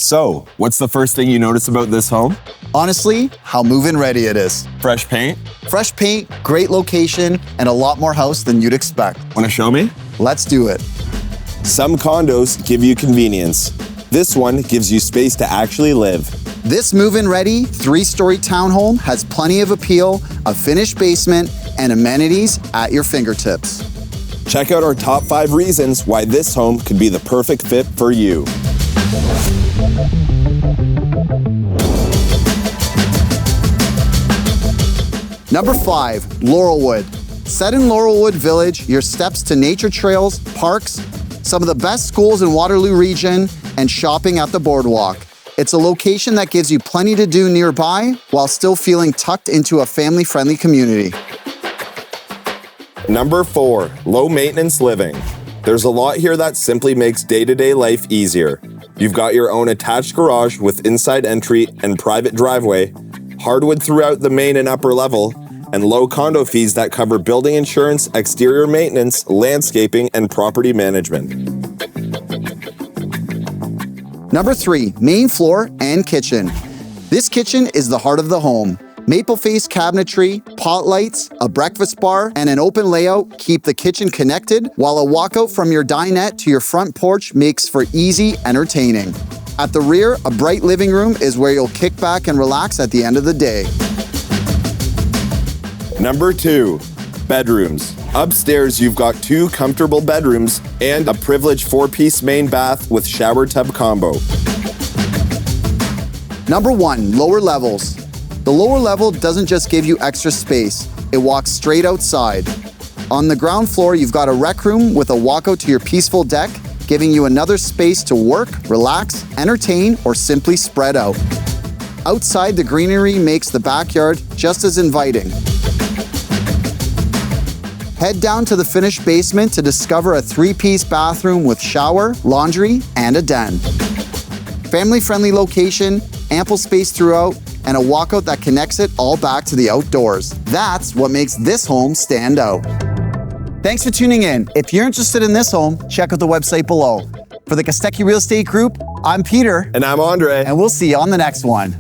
So, what's the first thing you notice about this home? Honestly, how move-in ready it is. Fresh paint? Fresh paint, great location, and a lot more house than you'd expect. Want to show me? Let's do it. Some condos give you convenience. This one gives you space to actually live. This move-in ready 3-story townhome has plenty of appeal, a finished basement, and amenities at your fingertips. Check out our top 5 reasons why this home could be the perfect fit for you. Number 5, Laurelwood. Set in Laurelwood Village, your steps to nature trails, parks, some of the best schools in Waterloo region, and shopping at the Boardwalk. It's a location that gives you plenty to do nearby while still feeling tucked into a family-friendly community. Number 4, low maintenance living. There's a lot here that simply makes day-to-day life easier. You've got your own attached garage with inside entry and private driveway, hardwood throughout the main and upper level, and low condo fees that cover building insurance, exterior maintenance, landscaping, and property management. Number 3, main floor and kitchen. This kitchen is the heart of the home. Maple face cabinetry, pot lights, a breakfast bar, and an open layout keep the kitchen connected, while a walkout from your dinette to your front porch makes for easy entertaining. At the rear, a bright living room is where you'll kick back and relax at the end of the day. Number 2, bedrooms. Upstairs, you've got 2 comfortable bedrooms and a privileged 4-piece main bath with shower tub combo. Number 1, lower levels. The lower level doesn't just give you extra space, it walks straight outside. On the ground floor, you've got a rec room with a walkout to your peaceful deck, giving you another space to work, relax, entertain, or simply spread out. Outside, the greenery makes the backyard just as inviting. Head down to the finished basement to discover a 3-piece bathroom with shower, laundry, and a den. Family-friendly location, ample space throughout, and a walkout that connects it all back to the outdoors. That's what makes this home stand out. Thanks for tuning in. If you're interested in this home, check out the website below. For the Kostecki Real Estate Group, I'm Peter. And I'm Andre. And we'll see you on the next one.